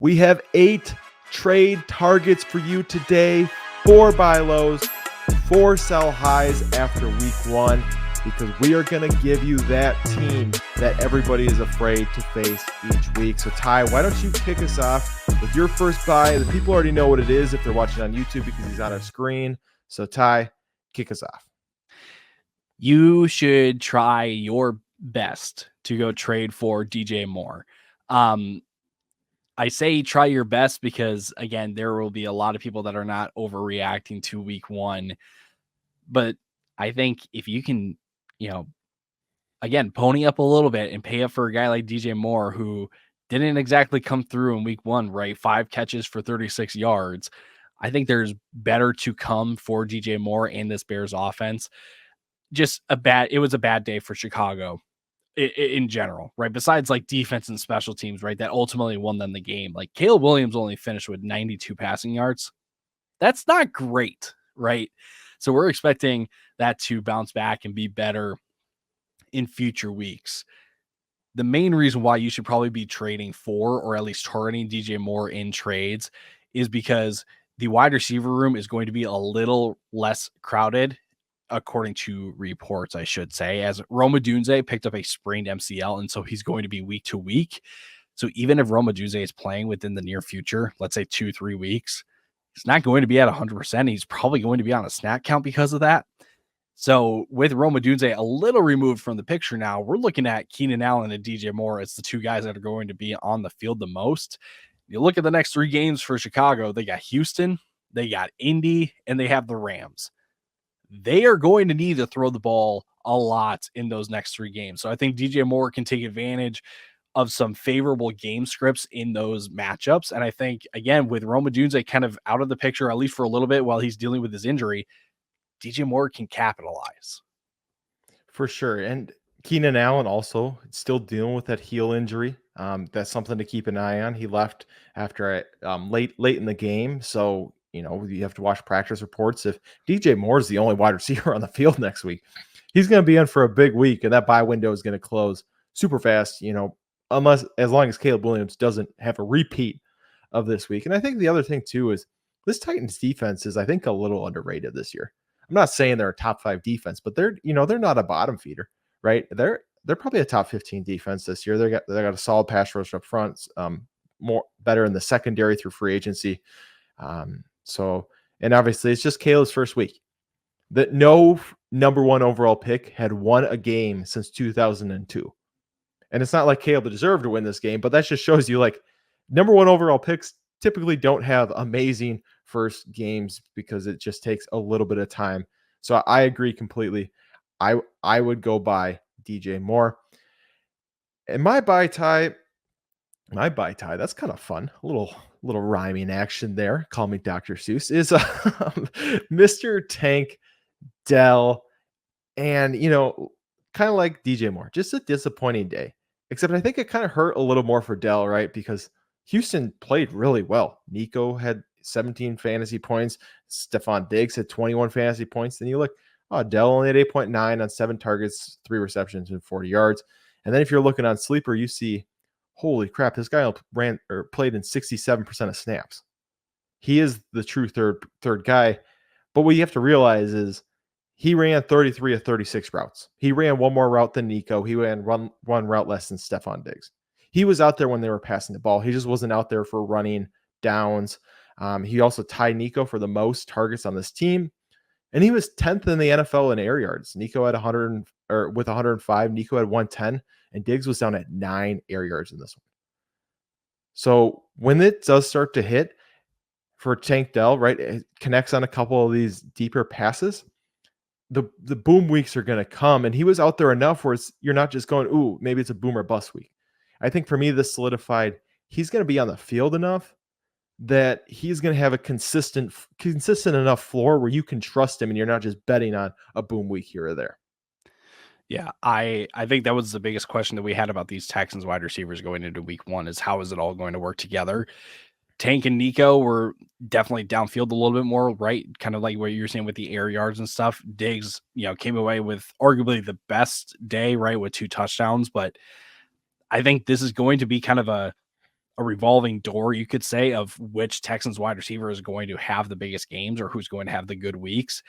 We have 8 trade targets for you today, 4 buy lows, 4 sell highs after week 1, because we are going to give you that team that everybody is afraid to face each week. So Ty, why don't you kick us off with your first buy? The people already know what it is if they're watching on YouTube because he's on our screen. So Ty, kick us off. You should try your best to go trade for DJ Moore. I say try your best because, again, there will be a lot of people that are not overreacting to week 1. But I think if you can, again, pony up a little bit and pay up for a guy like DJ Moore, who didn't exactly come through in week 1, right? 5 catches for 36 yards. I think there's better to come for DJ Moore and this Bears offense. It was a bad day for Chicago in general, right? Besides like defense and special teams, right? That ultimately won them the game. Like Caleb Williams only finished with 92 passing yards. That's not great, right? So we're expecting that to bounce back and be better in future weeks. The main reason why you should probably be trading for, or at least targeting DJ Moore in trades, is because the wide receiver room is going to be a little less crowded, according to reports, I should say, as Rome Odunze picked up a sprained MCL, and so he's going to be week to week. So even if Rome Odunze is playing within the near future, let's say 2-3 weeks, he's not going to be at 100%. He's probably going to be on a snap count because of that. So with Rome Odunze a little removed from the picture now, we're looking at Keenan Allen and DJ Moore as the 2 guys that are going to be on the field the most. You look at the next 3 games for Chicago, they got Houston, they got Indy, and they have the Rams. They are going to need to throw the ball a lot in those next 3 games. So I think DJ Moore can take advantage of some favorable game scripts in those matchups. And I think, again, with Rome Odunze kind of out of the picture, at least for a little bit while he's dealing with his injury, DJ Moore can capitalize. For sure. And Keenan Allen also still dealing with that heel injury. That's something to keep an eye on. He left after late in the game. So, you have to watch practice reports. If DJ Moore is the only wide receiver on the field next week, he's going to be in for a big week, and that bye window is going to close super fast, as long as Caleb Williams doesn't have a repeat of this week. And I think the other thing too is this Titans defense is, I think, a little underrated this year. I'm not saying they're a top 5 defense, but they're not a bottom feeder, right? They're probably a top 15 defense this year. They got a solid pass rush up front, more better in the secondary through free agency. And obviously it's just Caleb's first week. That no number 1 overall pick had won a game since 2002. And it's not like Caleb deserved to win this game, but that just shows you, like, number 1 overall picks typically don't have amazing first games because it just takes a little bit of time. So I agree completely. I would go buy DJ Moore. And my buy tie, that's kind of fun. A little rhyming action there. Call me Dr. Seuss, is Mr. Tank Dell. And, kind of like DJ Moore, just a disappointing day. Except I think it kind of hurt a little more for Dell, right? Because Houston played really well. Nico had 17 fantasy points. Stefon Diggs had 21 fantasy points. Then you look, Dell only had 8.9 on 7 targets, 3 receptions, and 40 yards. And then if you're looking on Sleeper, you see, holy crap, this guy played in 67% of snaps. He is the true third guy. But what you have to realize is he ran 33 of 36 routes. He ran one more route than Nico. He ran one route less than Stefon Diggs. He was out there when they were passing the ball. He just wasn't out there for running downs. He also tied Nico for the most targets on this team. And he was 10th in the NFL in air yards. Nico had 105. Nico had 110. And Diggs was down at 9 air yards in this one. So when it does start to hit for Tank Dell, right, it connects on a couple of these deeper passes, the boom weeks are going to come. And he was out there enough where you're not just going, ooh, maybe it's a boom or bust week. I think for me, this solidified he's going to be on the field enough that he's going to have a consistent enough floor where you can trust him and you're not just betting on a boom week here or there. Yeah, I think that was the biggest question that we had about these Texans wide receivers going into week 1 is how is it all going to work together? Tank and Nico were definitely downfield a little bit more, right? Kind of like what you were saying with the air yards and stuff. Diggs, came away with arguably the best day, right, with 2 touchdowns. But I think this is going to be kind of a a revolving door, you could say, of which Texans wide receiver is going to have the biggest games or who's going to have the good weeks.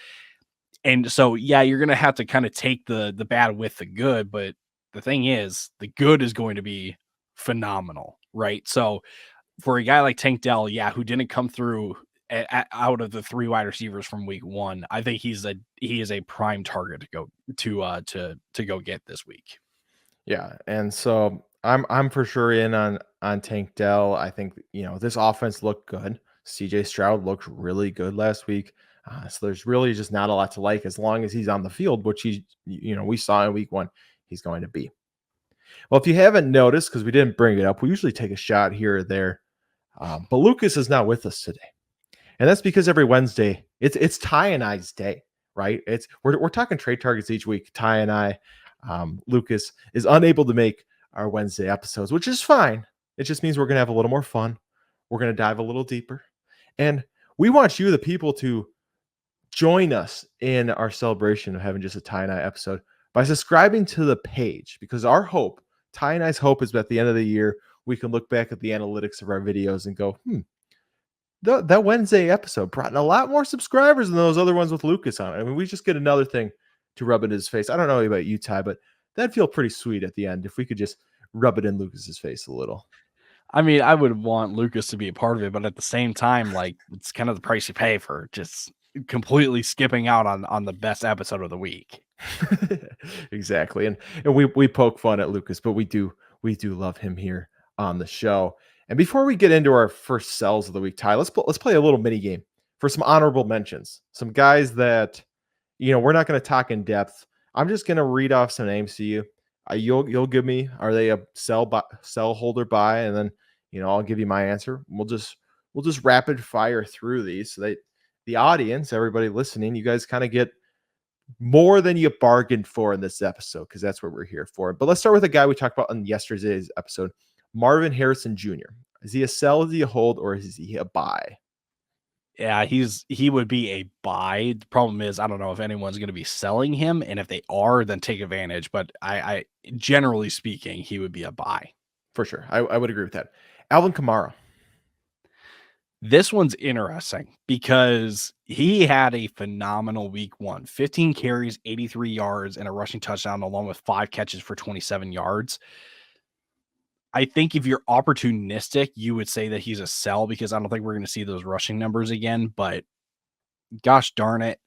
And so, yeah, you're going to have to kind of take the bad with the good. But the thing is, the good is going to be phenomenal, right? So for a guy like Tank Dell, yeah, who didn't come through out of the 3 wide receivers from week 1, I think he is a prime target to go get this week. Yeah, and so I'm for sure in on Tank Dell. I think this offense looked good. CJ Stroud looked really good last week. So there's really just not a lot to like as long as he's on the field, which we saw in week 1 he's going to be. Well, if you haven't noticed, because we didn't bring it up, we usually take a shot here or there. But Lucas is not with us today. And that's because every Wednesday it's Ty and I's day, right? We're talking trade targets each week. Ty and I, Lucas is unable to make our Wednesday episodes, which is fine. It just means we're gonna have a little more fun. We're gonna dive a little deeper, and we want you, the people, to join us in our celebration of having just a Ty and I episode by subscribing to the page. Because our hope, Ty and I's hope, is that at the end of the year we can look back at the analytics of our videos and go, that Wednesday episode brought in a lot more subscribers than those other ones with Lucas on it. I mean, we just get another thing to rub in his face. I don't know about you, Ty, but that'd feel pretty sweet at the end if we could just rub it in Lucas's face a little. I mean, I would want Lucas to be a part of it, but at the same time, like, it's kind of the price you pay for just completely skipping out on the best episode of the week. Exactly. And we poke fun at Lucas, but we do love him here on the show. And before we get into our first sells of the week, Ty, let's play a little mini game for some honorable mentions. Some guys that we're not going to talk in depth. I'm just going to read off some names to you. You'll give me, are they a sell holder buy, and then I'll give you my answer. We'll just rapid fire through these so that the audience, everybody listening, you guys kind of get more than you bargained for in this episode, because that's what we're here for. But let's start with a guy we talked about on yesterday's episode, Marvin Harrison Jr. Is he a sell, is he a hold, or is he a buy? Yeah, he would be a buy. The problem is I don't know if anyone's going to be selling him, and if they are, then take advantage. But I generally speaking, he would be a buy. For sure. I would agree with that. Alvin Kamara. This one's interesting because he had a phenomenal week 1. 15 carries, 83 yards, and a rushing touchdown, along with 5 catches for 27 yards. I think if you're opportunistic, you would say that he's a sell because I don't think we're going to see those rushing numbers again. But gosh darn it,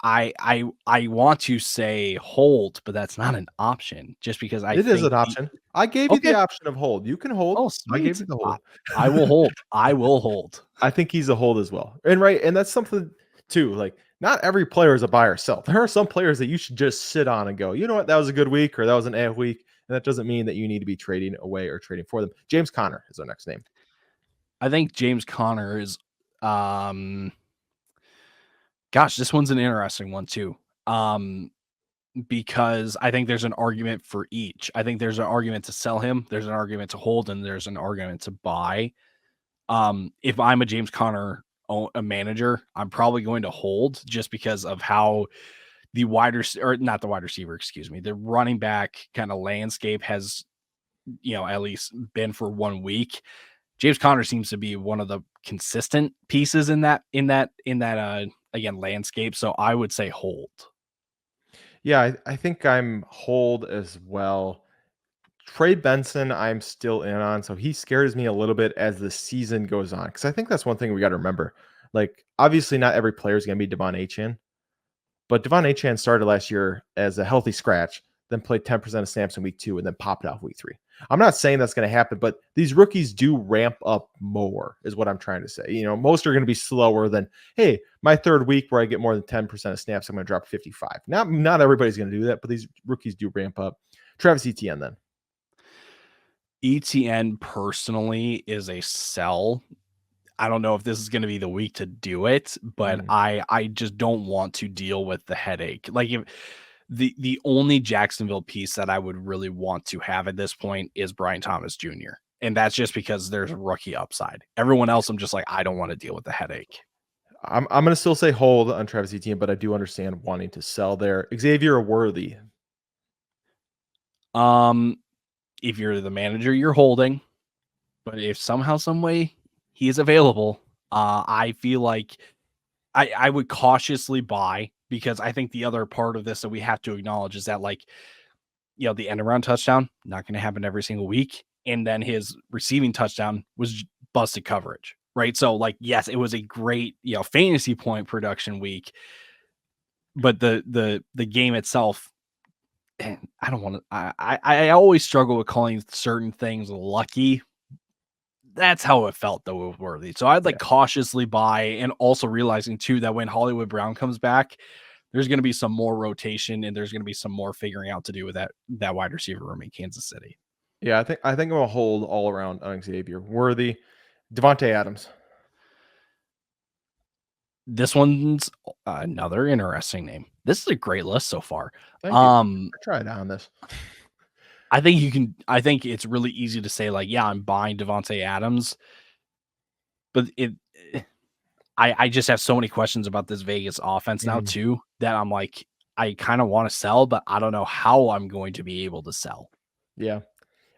I want to say hold, but that's not an option. Just because It is an option. I gave you the option of hold. You can hold. Oh, I gave you the hold. I will hold. I will hold. I think he's a hold as well. And that's something too. Like, not every player is a buy or sell. There are some players that you should just sit on and go, you know what, that was a good week or that was an A week. And that doesn't mean that you need to be trading away or trading for them. James Conner is our next name. I think James Conner is, gosh, this one's an interesting one too. Because I think there's an argument for each. I think there's an argument to sell him. There's an argument to hold, and there's an argument to buy. If I'm a James Conner a manager, I'm probably going to hold just because of how the the running back kind of landscape has, at least been for 1 week. James Conner seems to be one of the consistent pieces in that again landscape. So I would say hold. Yeah, I think I'm hold as well. Trey Benson, I'm still in on. So he scares me a little bit as the season goes on, because I think that's one thing we got to remember. Like, obviously, not every player is going to be Devon Achane, but Devon Achane started last year as a healthy scratch, then played 10% of snaps in week 2, and then popped off week 3. I'm not saying that's going to happen, but these rookies do ramp up more, is what I'm trying to say. Most are going to be slower than, hey, my 3rd week where I get more than 10% of snaps, I'm going to drop 55. Not everybody's going to do that, but these rookies do ramp up. Travis Etienne then. Etienne personally is a sell. I don't know if this is going to be the week to do it, but I just don't want to deal with the headache. Like, if the only Jacksonville piece that I would really want to have at this point is Brian Thomas Jr. And that's just because there's a rookie upside. Everyone else, I'm just like, I don't want to deal with the headache. I'm going to still say hold on Travis Etienne, but I do understand wanting to sell there. Xavier Worthy. If you're the manager, you're holding. But if somehow, some way he is available, I feel like I would cautiously buy, because I think the other part of this that we have to acknowledge is that, like, the end around touchdown, not going to happen every single week. And then his receiving touchdown was busted coverage, right? So, like, yes, it was a great, fantasy point production week, but the game itself, and I don't want to, I always struggle with calling certain things lucky. That's how it felt though with Worthy. So I'd like Yeah. cautiously buy, and also realizing too that when Hollywood Brown comes back, there's going to be some more rotation, and there's going to be some more figuring out to do with that wide receiver room in Kansas City. Yeah, I think I'm a hold all around on Xavier. Worthy, Devontae Adams. This one's another interesting name. This is a great list so far. Thank you. I tried on this. I think it's really easy to say, like, yeah, I'm buying Devontae Adams, but I just have so many questions about this Vegas offense now Mhm. too, that I'm like, I kind of want to sell, but I don't know how I'm going to be able to sell. Yeah.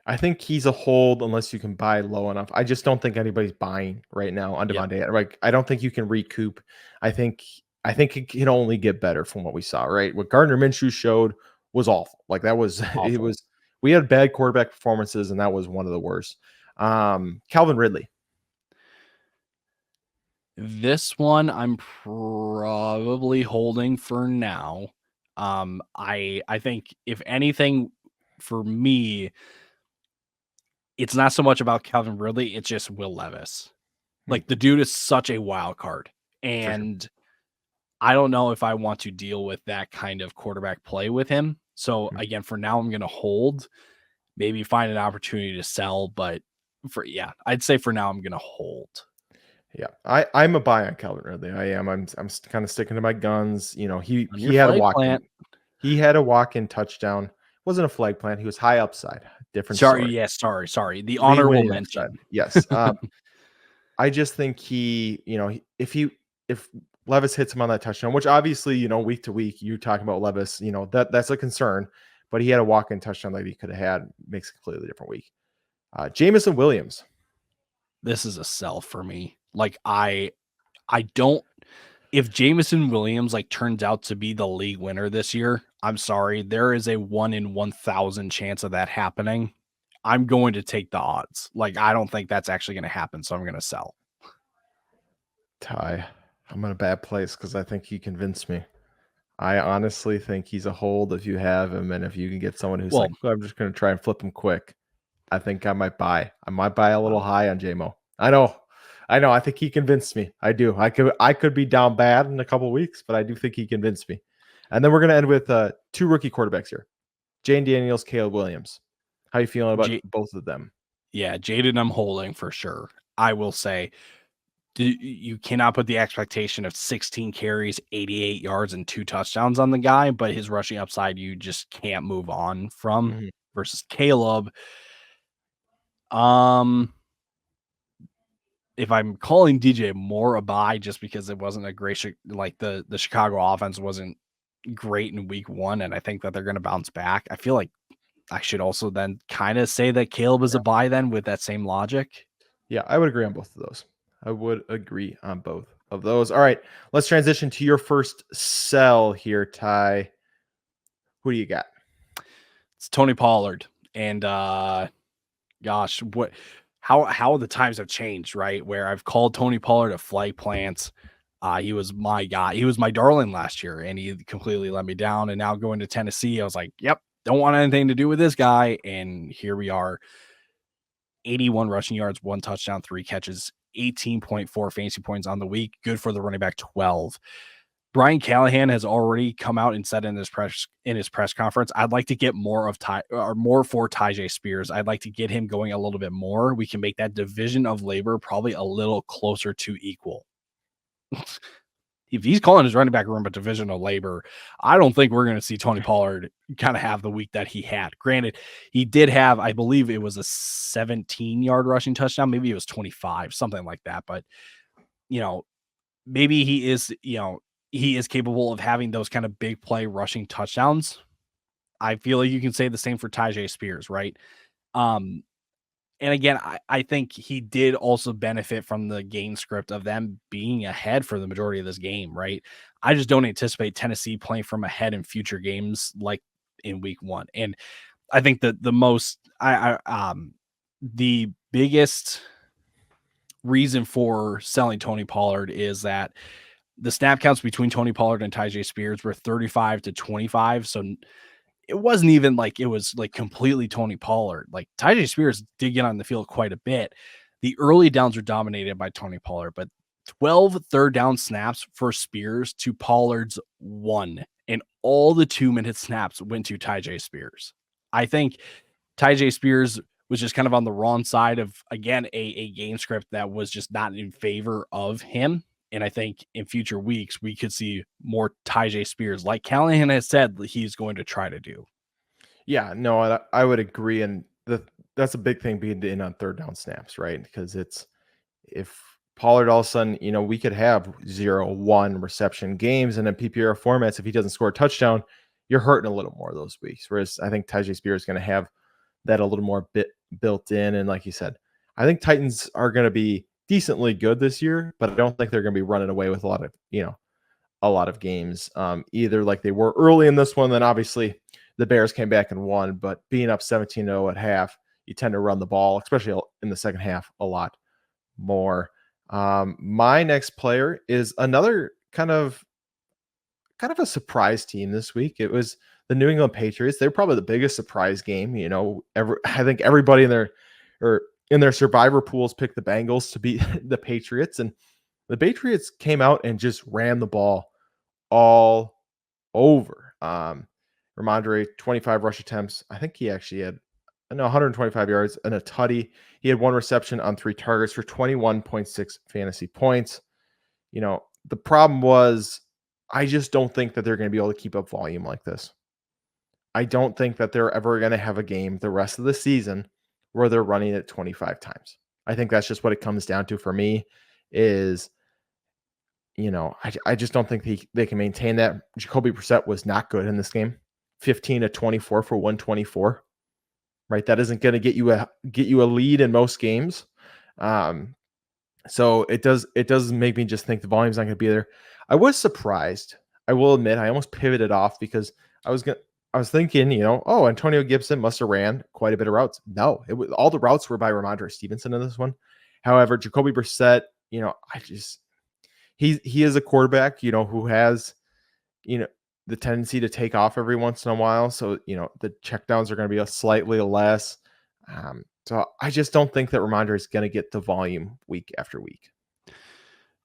I think he's a hold unless you can buy low enough. I just don't think anybody's buying right now on Yep. Devontae. Like, I don't think you can recoup. I think I think it can only get better from what we saw, right? What Gardner Minshew showed was awful. Like, that was it Awful. was we had bad quarterback performances, and that was one of the worst. Calvin Ridley. This one I'm probably holding for now. I think if anything, for me, it's not so much about Calvin Ridley, it's just Will Levis. Hmm, Like, the dude is such a wild card. for sure. And I don't know if I want to deal with that kind of quarterback play with him. So Hmm. again, for now, I'm going to hold, maybe find an opportunity to sell. But I'd say for now, I'm going to hold. Yeah, I'm a buy on Calvin Ridley. I am. I'm kind of sticking to my guns. He On your he had a flag walk in. plant. He had a walk-in touchdown. Wasn't a flag plant. He was high upside. Different Sorry. story. Yes. Sorry. The The honorable winning upside. mention. Yes. I just think if Levis hits him on that touchdown, which obviously, week to week, you talking about Levis, that's a concern, but he had a walk-in touchdown that he could have had, makes a completely different week. Jamison Williams. This is a sell for me. Like, I don't, if Jameson Williams like turns out to be the league winner this year, I'm sorry, there is a 1 in 1,000 chance of that happening. I'm going to take the odds. Like, I don't think that's actually going to happen, so I'm going to sell. Ty, I'm in a bad place because I think he convinced me. I honestly think he's a hold if you have him, and if you can get someone who's Well, like, "Oh, I'm just going to try and flip him quick." I think I might buy. I might buy a little wow. high on JMO. I know. I think he convinced me. I do. I could be down bad in a couple weeks, but I do think he convinced me. And then we're going to end with two rookie quarterbacks here: Jane Daniels, Caleb Williams. How you feeling about J- both of them? yeah, Jaden, I'm holding for sure. I will say, you cannot put the expectation of 16 carries, 88 yards, and 2 touchdowns on the guy, but his rushing upside, you just can't move on from. Mhm. Versus Caleb, um, if I'm calling DJ Moore a buy just because it wasn't a great, like, the Chicago offense wasn't great in week 1, and I think that they're going to bounce back. I feel like I should also then kind of say that Caleb is a buy then with that same logic. Yeah, I would agree on both of those. I would agree on both of those. All right, let's transition to your first sell here, Ty. Who do you got? It's Tony Pollard. And gosh, how the times have changed, right? Where I've called Tony Pollard a flag plant. He was my guy. He was my darling last year, and he completely let me down. And now going to Tennessee, I was like, yep, don't want anything to do with this guy. And here we are. 81 rushing yards, 1 touchdown, 3 catches, 18.4 fantasy points on the week. Good for the running back 12. Brian Callahan has already come out and said in his press conference, I'd like to get more for Tyjae Spears. I'd like to get him going a little bit more. We can make that division of labor probably a little closer to equal. If he's calling his running back room a division of labor, I don't think we're going to see Tony Pollard kind of have the week that he had. Granted, he did have, I believe it was a 17-yard rushing touchdown. Maybe it was 25, something like that. But, you know, maybe he is capable of having those kind of big play rushing touchdowns. I feel like you can say the same for Tyjae Spears, right? Um, And again, I think he did also benefit from the game script of them being ahead for the majority of this game, right? I just don't anticipate Tennessee playing from ahead in future games like in week 1. And I think that the biggest reason for selling Tony Pollard is that the snap counts between Tony Pollard and Tyjae Spears were 35 to 25. So it wasn't even like it was like completely Tony Pollard. Like Tyjae Spears did get on the field quite a bit. The early downs were dominated by Tony Pollard, but 12 third down snaps for Spears to Pollard's 1. And all the 2-minute snaps went to Tyjae Spears. I think Tyjae Spears was just kind of on the wrong side of, again, a game script that was just not in favor of him. And I think in future weeks, we could see more Tyjae Spears, like Callahan has said he's going to try to do. Yeah, no, I would agree. And that's a big thing being in on third down snaps, right? Because if Pollard all of a sudden, we could have 0-1 reception games, and in PPR formats, if he doesn't score a touchdown, you're hurting a little more those weeks. Whereas I think Tyjae Spears is going to have that a little more built in. And like you said, I think Titans are going to be decently good this year, but I don't think they're going to be running away with a lot of games, either like they were early in this one. Then obviously the Bears came back and won, but being up 17-0 at half, you tend to run the ball, especially in the second half, a lot more. My next player is another kind of a surprise team this week. It was the New England Patriots. They're probably the biggest surprise game. I think everybody in their survivor pools picked the Bengals to beat the Patriots, and the Patriots came out and just ran the ball all over. Rhamondre, 25 rush attempts. I think he actually had 125 yards and a tutty. He had 1 reception on 3 targets for 21.6 fantasy points. The problem was I just don't think that they're going to be able to keep up volume like this. I don't think that they're ever going to have a game the rest of the season where they're running it 25 times. I think that's just what it comes down to for me is, I just don't think they can maintain that. Jacoby Brissett was not good in this game. 15 to 24 for 124. Right, that isn't going to get you a lead in most games. So it does make me just think the volume's not going to be there. I was surprised. I will admit, I almost pivoted off because I was thinking, Antonio Gibson must have ran quite a bit of routes. No, all the routes were by Rhamondre Stevenson in this one. However, Jacoby Brissett, he is a quarterback, who has, the tendency to take off every once in a while. So, the checkdowns are going to be slightly less. So I just don't think that Rhamondre is going to get the volume week after week.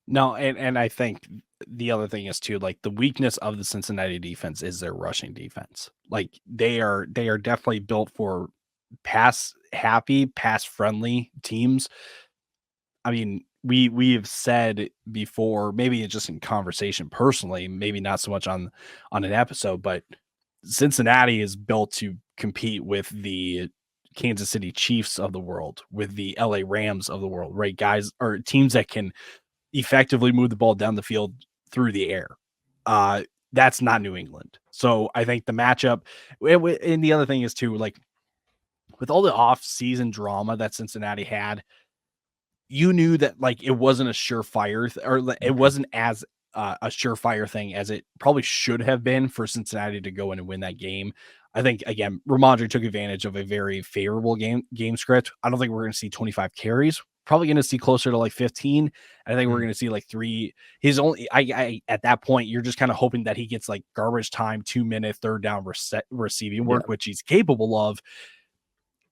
No, and I think the other thing is too, like the weakness of the Cincinnati defense is their rushing defense. Like they are definitely built for pass friendly teams. I mean, we have said before, maybe it's just in conversation personally, maybe not so much on an episode, but Cincinnati is built to compete with the Kansas City Chiefs of the world, with the LA Rams of the world, right? Guys or teams that can effectively move the ball down the field through the air. That's not New England. So I think the matchup, and the other thing is too, like with all the off-season drama that Cincinnati had, you knew that like it wasn't a surefire it wasn't as a surefire thing as it probably should have been for Cincinnati to go in and win that game. I think again, Rhamondre took advantage of a very favorable game script. I don't think we're going to see 25 carries. Probably going to see closer to like 15. I think we're going to see like 3. He's only I at that point, you're just kind of hoping that he gets like garbage time, 2-minute third down receiving work, which he's capable of.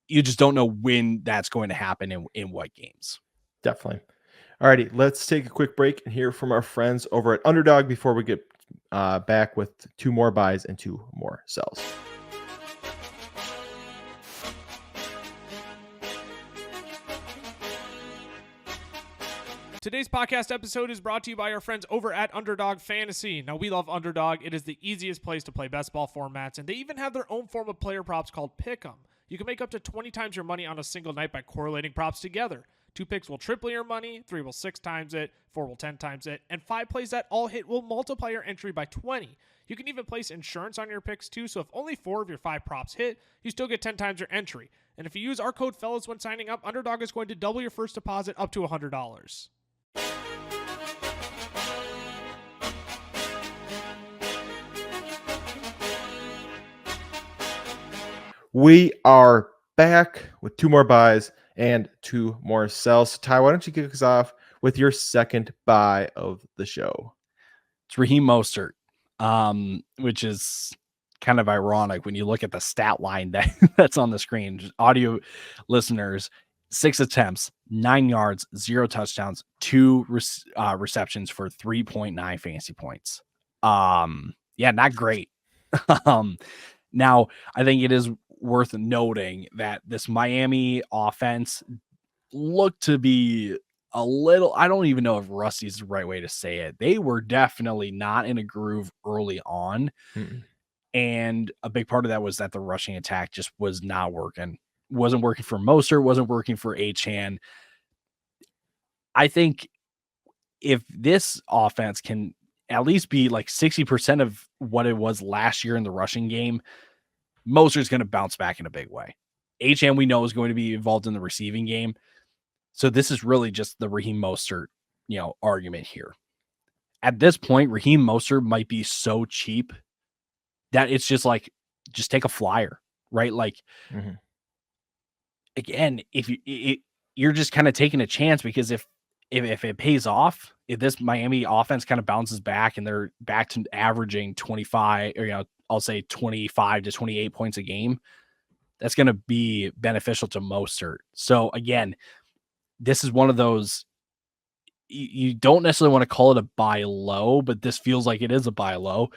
You just don't know when that's going to happen in what games. Definitely. All righty, let's take a quick break and hear from our friends over at Underdog before we get back with 2 more buys and 2 more sells. Today's podcast episode is brought to you by our friends over at Underdog Fantasy. Now, we love Underdog. It is the easiest place to play best ball formats, and they even have their own form of player props called Pick'em. You can make up to 20 times your money on a single night by correlating props together. 2 picks will triple your money, 3 will 6 times it, 4 will 10 times it, and 5 plays that all hit will multiply your entry by 20. You can even place insurance on your picks too, so if only 4 of your 5 props hit, you still get 10 times your entry. And if you use our code fellas when signing up, Underdog is going to double your first deposit up to $100. We are back with 2 more buys and 2 more sells. So Ty, why don't you kick us off with your second buy of the show? It's Raheem Mostert, which is kind of ironic when you look at the stat line that's on the screen. Just audio listeners, 6 attempts, 9 yards, 0 touchdowns, 2 receptions for 3.9 fantasy points. Yeah, not great. Now, I think it is worth noting that this Miami offense looked to be a little, I don't even know if rusty's the right way to say it. They were definitely not in a groove early on. Mm-mm. And a big part of that was that the rushing attack just was not working. Wasn't working for Mostert, wasn't working for Achane. I think if this offense can at least be like 60% of what it was last year in the rushing game, Mostert's going to bounce back in a big way. Achane, we know, is going to be involved in the receiving game. So this is really just the Raheem Mostert, argument here. At this point, Raheem Mostert might be so cheap that it's just like, just take a flyer, right? Like, again, if you're just kind of taking a chance, because if it pays off, if this Miami offense kind of bounces back and they're back to averaging 25 or, I'll say 25 to 28 points a game, that's going to be beneficial to Mostert. So again, this is one of those, you don't necessarily want to call it a buy low, but this feels like it is a buy low.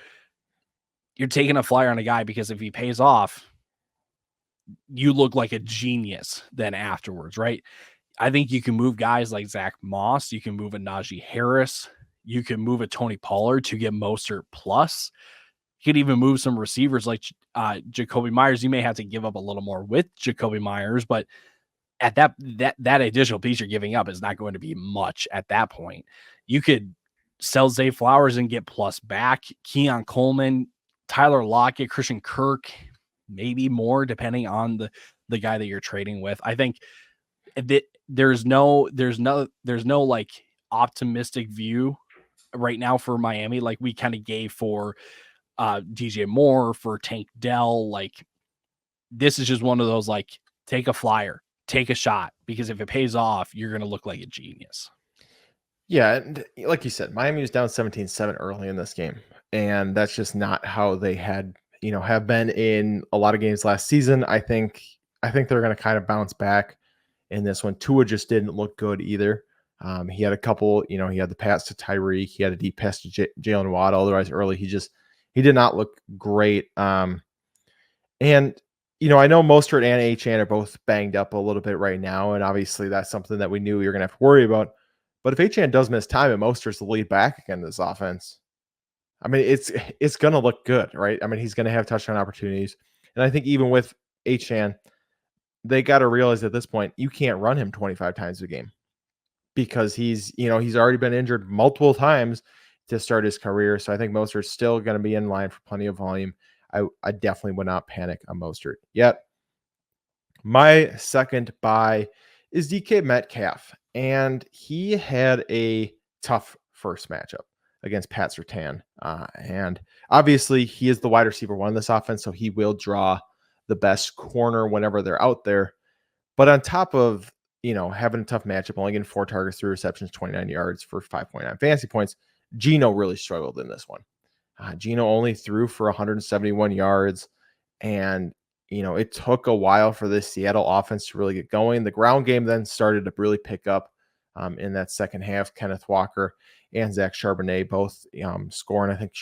You're taking a flyer on a guy because if he pays off, you look like a genius then afterwards, right? I think you can move guys like Zach Moss. You can move a Najee Harris. You can move a Tony Pollard to get Mostert plus. You could even move some receivers like Jacoby Myers. You may have to give up a little more with Jacoby Myers, but at that additional piece you're giving up is not going to be much at that point. You could sell Zay Flowers and get plus back. Keon Coleman, Tyler Lockett, Christian Kirk, maybe more depending on the guy that you're trading with. I think there's no like optimistic view right now for Miami like we kind of gave for DJ Moore, for Tank Dell. Like, this is just one of those, like, take a flyer, take a shot, because if it pays off, you're going to look like a genius. Yeah, and like you said, Miami was down 17-7 early in this game, and that's just not how they had, have been in a lot of games last season. I think they're going to kind of bounce back in this one. Tua just didn't look good either. He had a couple, he had the pass to Tyreek, he had a deep pass to Jalen Waddle. Otherwise, early he did not look great. And I know Mostert and Achane are both banged up a little bit right now, and obviously that's something that we knew we were going to have to worry about. But if Achane does miss time and Mostert's the lead back again in this offense, I mean, it's going to look good, right? I mean, he's going to have touchdown opportunities. And I think even with Achane, they got to realize at this point, you can't run him 25 times a game because he's already been injured multiple times to start his career. So I think Mostert's still going to be in line for plenty of volume. I definitely would not panic on Mostert yet. My second buy is DK Metcalf, and he had a tough first matchup against Pat Surtain. And obviously he is the wide receiver one in this offense, so he will draw the best corner whenever they're out there. But on top of, having a tough matchup, only getting 4 targets, 3 receptions, 29 yards for 5.9 fantasy points, Geno really struggled in this one. Geno only threw for 171 yards, and it took a while for this Seattle offense to really get going. The ground game then started to really pick up in that second half. Kenneth Walker and Zach Charbonnet both scoring. I think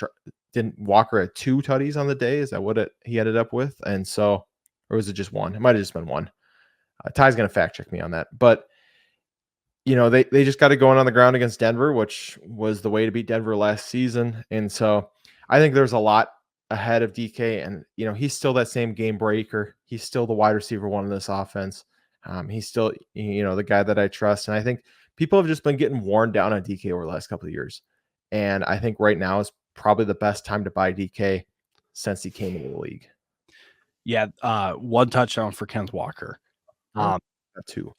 didn't Walker had 2 tutties on the day? Is that what he ended up with? And so, or was it just one? It might have just been one. Ty's going to fact check me on that, but they just got it going on the ground against Denver, which was the way to beat Denver last season. And so I think there's a lot ahead of DK, and he's still that same game breaker. He's still the wide receiver one in this offense. He's still the guy that I trust, and I think people have just been getting worn down on DK over the last couple of years. And I think right now is probably the best time to buy DK since he came into the league. Yeah, 1 touchdown for Kenneth Walker. Two.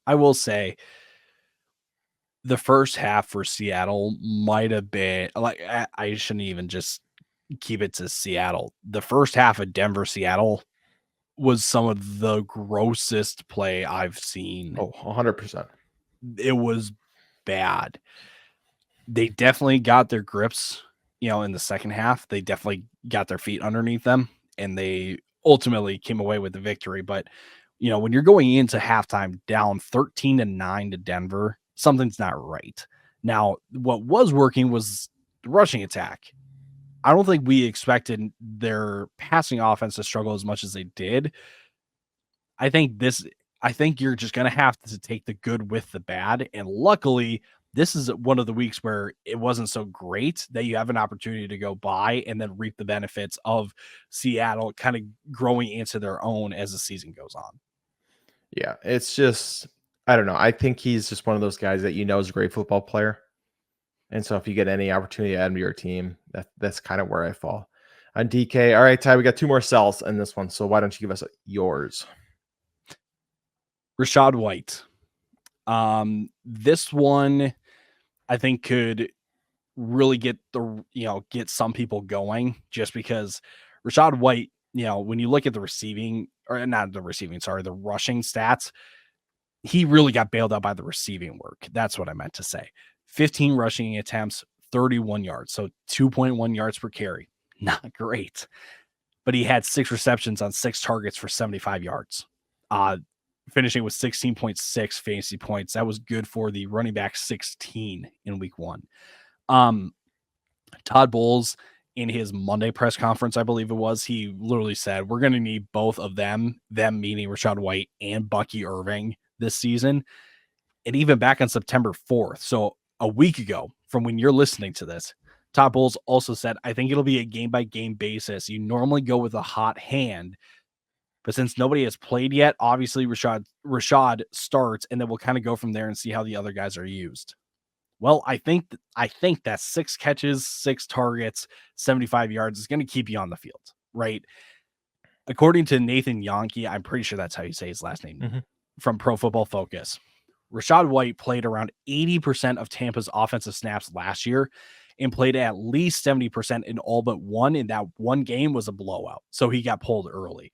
I will say the first half for Seattle might have been like I shouldn't even just keep it to Seattle. The first half of Denver Seattle was some of the grossest play I've seen. Oh, 100%. It was bad. They definitely got their grips, in the second half. They definitely got their feet underneath them, and they ultimately came away with the victory. But, when you're going into halftime down 13-9 to Denver, something's not right. Now, what was working was the rushing attack. I don't think we expected their passing offense to struggle as much as they did. I think you're just going to have to take the good with the bad. And luckily, this is one of the weeks where it wasn't so great that you have an opportunity to go buy and then reap the benefits of Seattle kind of growing into their own as the season goes on. Yeah, it's just, I don't know. I think he's just one of those guys that is a great football player. And so if you get any opportunity to add him to your team, that's kind of where I fall. On DK, all right, Ty, we got 2 more cells in this one. So why don't you give us yours? Rachaad White. This one I think could really get get some people going, just because Rachaad White, when you look at the rushing stats, he really got bailed out by the receiving work. That's what I meant to say. 15 rushing attempts, 31 yards. So 2.1 yards per carry. Not great. But he had 6 receptions on 6 targets for 75 yards. Finishing with 16.6 fantasy points. That was good for the running back 16 in week 1. Todd Bowles, in his Monday press conference, I believe it was, he literally said, we're going to need both of them meaning Rachaad White and Bucky Irving this season. And even back on September 4th, so a week ago from when you're listening to this, Todd Bowles also said, I think it'll be a game-by-game basis. You normally go with a hot hand, but since nobody has played yet, obviously Rachaad starts, and then we'll kind of go from there and see how the other guys are used. Well, I think that 6 catches, 6 targets, 75 yards is going to keep you on the field, right? According to Nathan Yonke, I'm pretty sure that's how you say his last name, from Pro Football Focus, Rachaad White played around 80% of Tampa's offensive snaps last year and played at least 70% in all but one, and that one game was a blowout. So he got pulled early.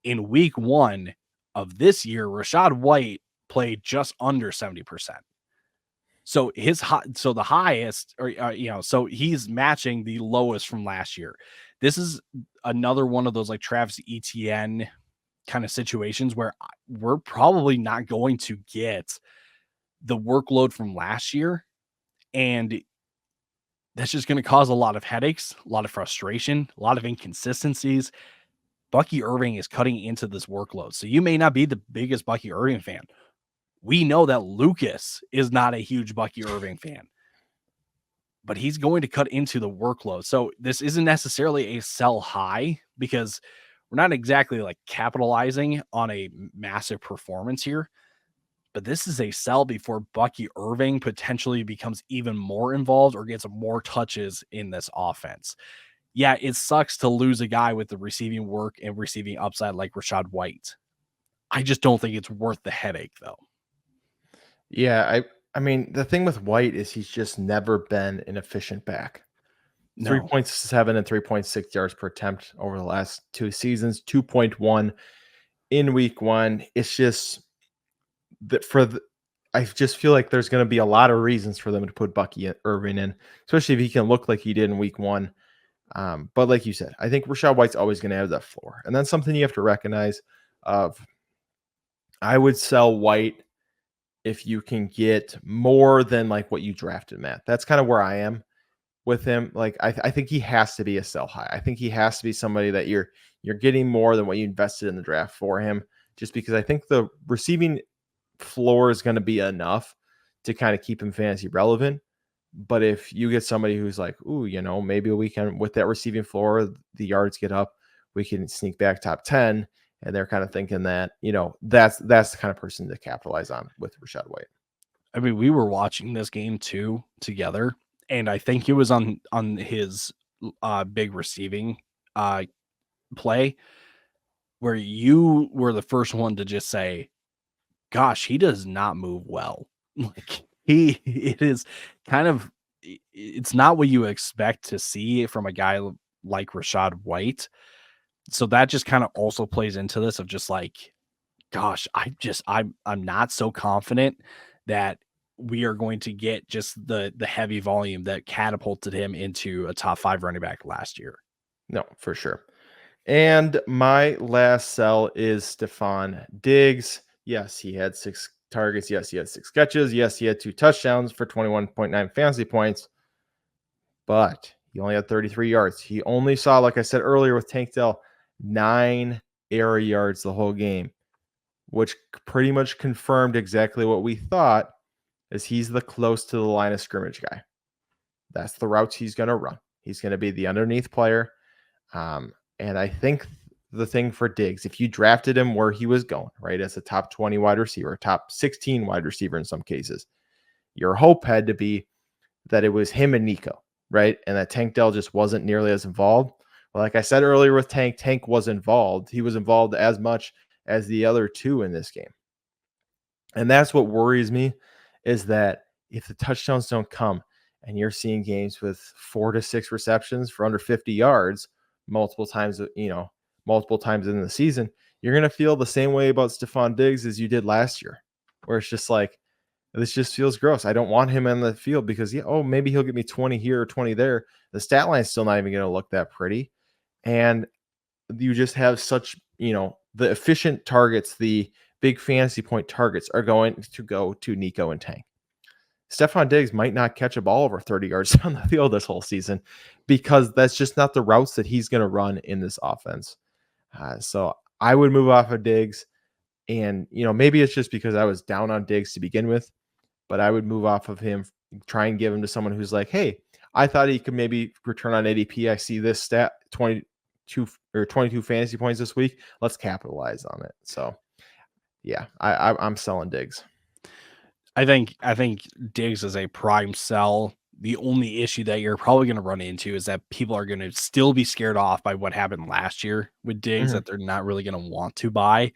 In week 1 of this year, Rachaad White played just under 70%. So the highest, so he's matching the lowest from last year. This is another one of those like Travis Etienne kind of situations where we're probably not going to get the workload from last year. And that's just going to cause a lot of headaches, a lot of frustration, a lot of inconsistencies. Bucky Irving is cutting into this workload. So you may not be the biggest Bucky Irving fan. We know that Lucas is not a huge Bucky Irving fan, but he's going to cut into the workload. So this isn't necessarily a sell high, because we're not exactly like capitalizing on a massive performance here, but this is a sell before Bucky Irving potentially becomes even more involved or gets more touches in this offense. Yeah, it sucks to lose a guy with the receiving work and receiving upside like Rachaad White. I just don't think it's worth the headache, though. Yeah, I mean, the thing with White is he's just never been an efficient back. No. 3.7 and 3.6 yards per attempt over the last 2 seasons, 2.1 in week 1. It's just that I just feel like there's going to be a lot of reasons for them to put Bucky Irving in, especially if he can look like he did in week 1. But like you said, I think Rachaad White's always going to have that floor. And that's something you have to recognize. I would sell White if you can get more than like what you drafted, Matt. That's kind of where I am with him. Like I think he has to be a sell high. I think he has to be somebody that you're getting more than what you invested in the draft for him, just because I think the receiving floor is going to be enough to kind of keep him fantasy relevant. But if you get somebody who's like, ooh, maybe we can, with that receiving floor, the yards get up, we can sneak back top 10. And they're kind of thinking that, that's the kind of person to capitalize on with Rachaad White. I mean, we were watching this game too together, and I think it was on his big receiving play where you were the first one to just say, gosh, he does not move well. Like it is kind of, it's not what you expect to see from a guy like Rachaad White. So that just kind of also plays into this of just like, gosh, I'm not so confident that we are going to get just the heavy volume that catapulted him into a top 5 running back last year. No, for sure. And my last sell is Stefon Diggs. Yes, he had 6 targets. Yes, he had 6 catches. Yes, he had 2 touchdowns for 21.9 fantasy points. But he only had 33 yards. He only saw, like I said earlier with Tank Dell, 9 air yards the whole game, which pretty much confirmed exactly what we thought, is he's the close to the line of scrimmage guy. That's the routes he's going to run. He's going to be the underneath player. And I think the thing for Diggs, if you drafted him where he was going, right, as a top 20 wide receiver, top 16 wide receiver in some cases, your hope had to be that it was him and Nico, right? And that Tank Dell just wasn't nearly as involved. Well, like I said earlier with Tank was involved. He was involved as much as the other 2 in this game. And that's what worries me, is that if the touchdowns don't come and you're seeing games with 4 to 6 receptions for under 50 yards multiple times in the season, you're going to feel the same way about Stefon Diggs as you did last year, where it's just like, this just feels gross. I don't want him on the field because, maybe he'll get me 20 here or 20 there. The stat line's still not even going to look that pretty. And you just have such, the efficient targets, the big fantasy point targets are going to go to Nico and Tank. Stefon Diggs might not catch a ball over 30 yards on the field this whole season because that's just not the routes that he's going to run in this offense. So I would move off of Diggs, and, maybe it's just because I was down on Diggs to begin with, but I would move off of him, try and give him to someone who's like, hey, I thought he could maybe return on ADP. I see this stat, 22 fantasy points this week. Let's capitalize on it. So yeah, I'm selling Diggs. I think Diggs is a prime sell. The only issue that you're probably going to run into is that people are going to still be scared off by what happened last year with Diggs, that they're not really going to want to buy.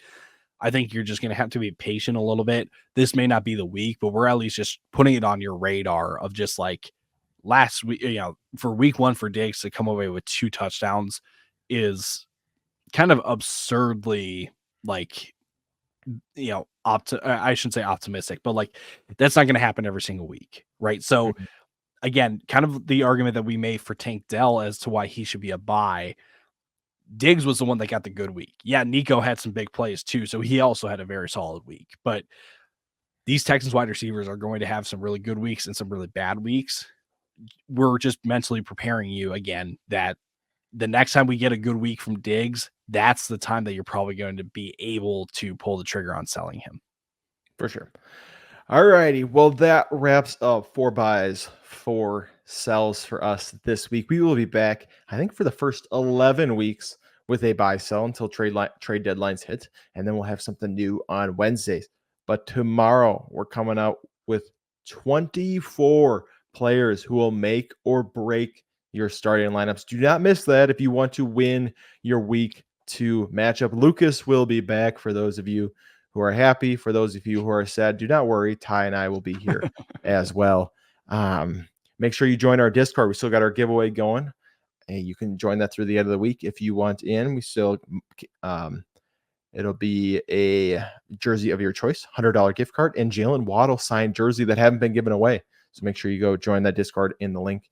I think you're just going to have to be patient a little bit. This may not be the week, but we're at least just putting it on your radar of just like last week, for week 1 for Diggs to come away with 2 touchdowns is kind of absurdly like, I shouldn't say optimistic, but like that's not going to happen every single week. Right. So again, kind of the argument that we made for Tank Dell as to why he should be a buy. Diggs was the one that got the good week. Yeah, Nico had some big plays too, so he also had a very solid week. But these Texans wide receivers are going to have some really good weeks and some really bad weeks. We're just mentally preparing you again that the next time we get a good week from Diggs, that's the time that you're probably going to be able to pull the trigger on selling him. For sure. All righty. Well, that wraps up 4 buys, 4 sells for us this week. We will be back, I think, for the first 11 weeks with a buy sell until trade deadlines hit, and then we'll have something new on Wednesdays. But tomorrow we're coming out with 24 players who will make or break your starting lineups. Do not miss that if you want to win your week 2 matchup. Lucas will be back for those of you who are happy. For those of you who are sad, do not worry. Ty and I will be here as well. Make sure you join our Discord. We still got our giveaway going, and you can join that through the end of the week if you want in. We still, it'll be a jersey of your choice, $100 gift card, and Jalen Waddle signed jersey that haven't been given away. So make sure you go join that Discord in the link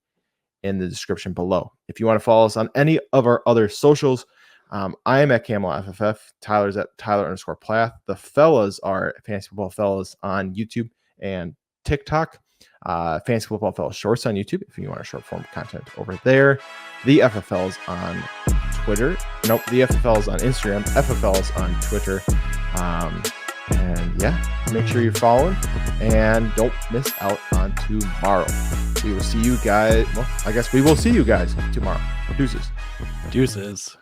in the description below. If you want to follow us on any of our other socials, I am at Camel FFF. Tyler's at Tyler_Plath. The fellas are Fantasy Football Fellas on YouTube and TikTok. Fantasy Football Fellas Shorts on YouTube if you want a short form content over there. The FFLs on Twitter. Nope, the FFLs on Instagram. FFLs on Twitter. And yeah, make sure you're following and don't miss out on tomorrow. We will see you guys. Well, I guess we will see you guys tomorrow. Deuces.